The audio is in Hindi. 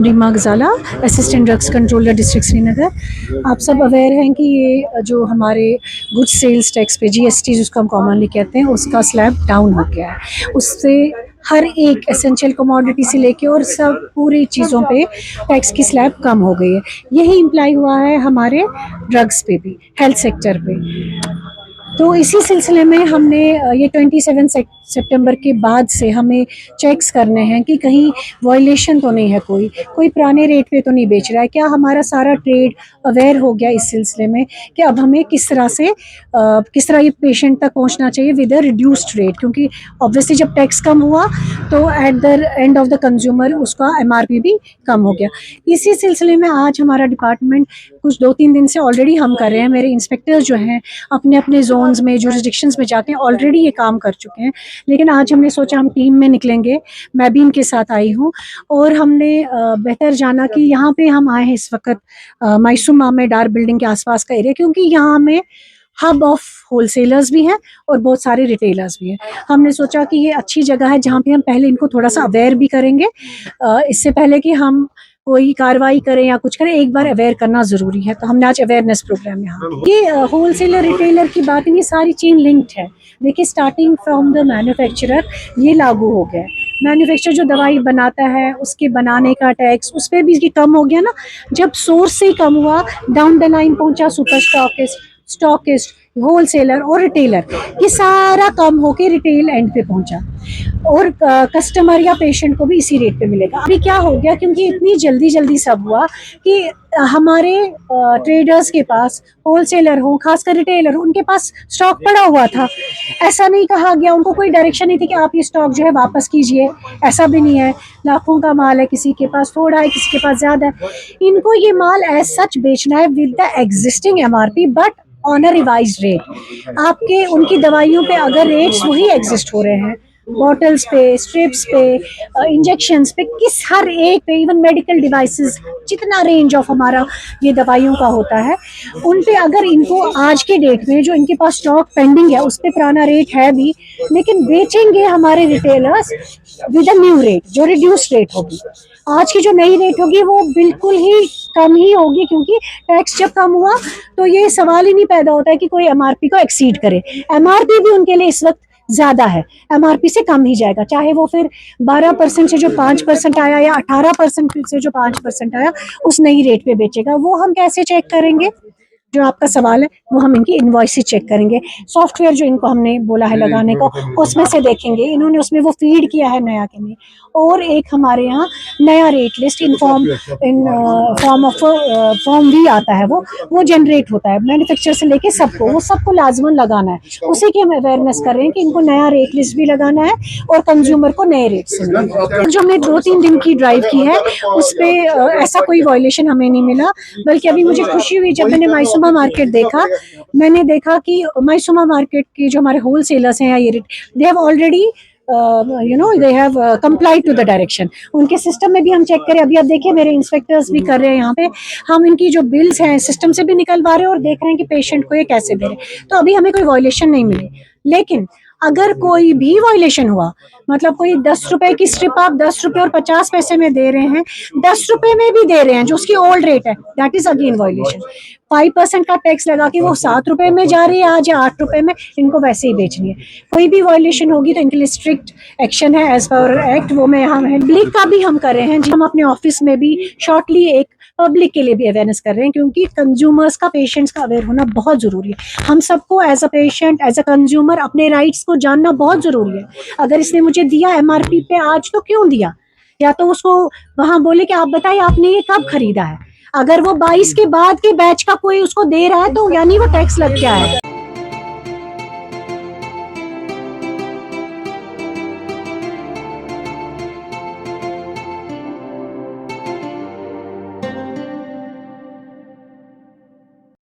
Reema Ghazala, assistant drugs controller district Srinagar. आप सब अवेयर हैं कि ये जो हमारे गुड्स सेल्स टैक्स पे जीएसटी जिसको हम कॉमनली कहते हैं, उसका स्लैब डाउन हो गया है। उससे हर एक एसेंशियल कमोडिटी से लेके और सब पूरी चीज़ों पे टैक्स की स्लैब कम हो गई है। यही इम्प्लाई हुआ है हमारे ड्रग्स पे भी, हेल्थ सेक्टर पे। तो इसी सिलसिले में हमने ये 27 सितंबर के बाद से हमें चेक्स करने हैं कि कहीं वायलेशन तो नहीं है, कोई पुराने रेट पे तो नहीं बेच रहा है। क्या हमारा सारा ट्रेड अवेयर हो गया इस सिलसिले में कि अब हमें किस तरह ये पेशेंट तक पहुंचना चाहिए विद अ रिड्यूस्ड रेट, क्योंकि ऑब्वियसली जब टैक्स कम हुआ तो at the end of the consumer उसका एमआरपी भी कम हो गया। इसी सिलसिले में आज हमारा डिपार्टमेंट कुछ 2-3 दिन से ऑलरेडी हम कर रहे हैं। मेरे इंस्पेक्टर्स जो हैं अपने अपने जोन्स में, जुरिस्डिक्शंस में जाके ऑलरेडी ये काम कर चुके हैं। लेकिन आज हमने सोचा हम टीम में निकलेंगे, मैं भी इनके साथ आई हूँ और हमने बेहतर जाना कि यहाँ पे हम आए हैं इस वक्त माइसुमा में, डार बिल्डिंग के आसपास का एरिया, क्योंकि यहाँ में हब ऑफ होलसेलर्स भी हैं और बहुत सारे रिटेलर्स भी हैं। हमने सोचा कि ये अच्छी जगह है जहाँ पे हम पहले इनको थोड़ा सा अवेयर भी करेंगे। इससे पहले कि हम कोई कार्रवाई करें या कुछ करें, एक बार अवेयर करना ज़रूरी है। तो हमने आज अवेयरनेस प्रोग्राम यहाँ ये होलसेलर रिटेलर की बात नहीं, सारी चेन लिंक्ड है। देखिए, स्टार्टिंग फ्रॉम द मैन्युफैक्चरर ये लागू हो गया है। मैन्युफैक्चरर जो दवाई बनाता है उसके बनाने का टैक्स उस पर भी कम हो गया ना। जब सोर्स से ही कम हुआ, डाउन द लाइन पहुंचा सुपर स्टॉकिस्ट, होलसेलर और रिटेलर, ये सारा कम होके रिटेल एंड पे पहुंचा और कस्टमर या पेशेंट को भी इसी रेट पे मिलेगा। अभी क्या हो गया, क्योंकि इतनी जल्दी सब हुआ कि हमारे ट्रेडर्स के पास, होलसेलर हो खासकर रिटेलर हो, उनके पास स्टॉक पड़ा हुआ था। ऐसा नहीं कहा गया, उनको कोई डायरेक्शन नहीं थी कि आप ये स्टॉक जो है वापस कीजिए। ऐसा भी नहीं है, लाखों का माल है, किसी के पास थोड़ा है, किसी के पास ज़्यादा है। इनको ये माल एज सच बेचना है with the existing MRP but on a revised rate. आपके उनकी दवाइयों पे अगर रेट्स वही एग्जिस्ट हो रहे हैं, बॉटल्स पे, स्ट्रिप्स पे, इंजेक्शंस पे, किस हर एक पे, इवन मेडिकल डिवाइसेस, जितना रेंज ऑफ हमारा ये दवाइयों का होता है, उन पे अगर इनको आज के डेट में जो इनके पास स्टॉक पेंडिंग है उस पे पुराना रेट है भी, लेकिन बेचेंगे हमारे retailers with a new rate जो रिड्यूस्ड रेट होगी। आज की जो नई रेट होगी वो बिल्कुल ही कम ही होगी, क्योंकि टैक्स जब कम हुआ तो ये सवाल ही नहीं पैदा होता है कि कोई एमआरपी को एक्सीड करे। एमआरपी भी उनके लिए इस वक्त ज्यादा है, एमआरपी से कम ही जाएगा, चाहे वो फिर 12% से जो 5% आया या 18% से जो 5% आया उस नई रेट पे बेचेगा। वो हम कैसे चेक करेंगे, जो आपका सवाल है, वो हम इनकी इनवॉइसेस चेक करेंगे। सॉफ्टवेयर जो इनको हमने बोला है लगाने को, उसमें से देखेंगे इन्होंने उसमें वो फीड किया है नया के नहीं। और एक हमारे यहाँ नया रेट लिस्ट इन फॉर्म भी आता है, वो जनरेट होता है मैन्युफैक्चरर से लेके सबको, वो सबको लाजमन लगाना है। उसी की हम अवेयरनेस कर रहे हैं कि इनको नया रेट लिस्ट भी लगाना है और कंज्यूमर को नए रेट से मिलेगा। जो हमने 2-3 दिन की ड्राइव की है उस पर ऐसा कोई वायलेशन हमें नहीं मिला, बल्कि अभी मुझे खुशी हुई जब मैंने माइसुमा मार्केट देखा। मैंने देखा कि माइसुमा मार्केट के जो हमारे होलसेलर्स हैं या ये they have already they have complied to the direction. उनके सिस्टम में भी हम चेक करें, अभी आप देखिए मेरे इंस्पेक्टर्स भी कर रहे हैं यहाँ पे, हम इनकी जो बिल्स हैं सिस्टम से भी निकलवा रहे हैं और देख रहे हैं कि पेशेंट को ये कैसे दे रहे हैं। तो अभी हमें कोई वायलेशन नहीं मिली, लेकिन अगर कोई भी वायलेशन हुआ, मतलब कोई 10 रुपए की स्ट्रिप आप 10 रुपए और 50 पैसे में दे रहे हैं, 10 रुपए में भी दे रहे हैं जो उसकी ओल्ड रेट है, दैट इज अगेन वायलेशन। 5% का टैक्स लगा के वो 7 रुपए में जा रही है आज या 8 रुपए में, इनको वैसे ही बेचनी है। कोई भी वायलेशन होगी तो इनके लिए स्ट्रिक्ट एक्शन है एज पर एक्ट, वो मैं यहाँ पब्लिक का भी हम कर रहे हैं। हम अपने ऑफिस में भी शॉर्टली एक पब्लिक के लिए भी अवेयरनेस कर रहे हैं, क्योंकि कंज्यूमर्स का, पेशेंट्स का अवेयर होना बहुत जरूरी है। हम सबको as a patient, as a consumer अपने राइट्स को जानना बहुत जरूरी है। अगर इसने मुझे दिया एमआरपी पे आज, तो क्यों दिया, या तो उसको वहां बोले कि आप बताइए आपने ये कब खरीदा है। अगर वो 22 के बाद के बैच का कोई उसको दे रहा है तो यानी वो टैक्स लग गया है।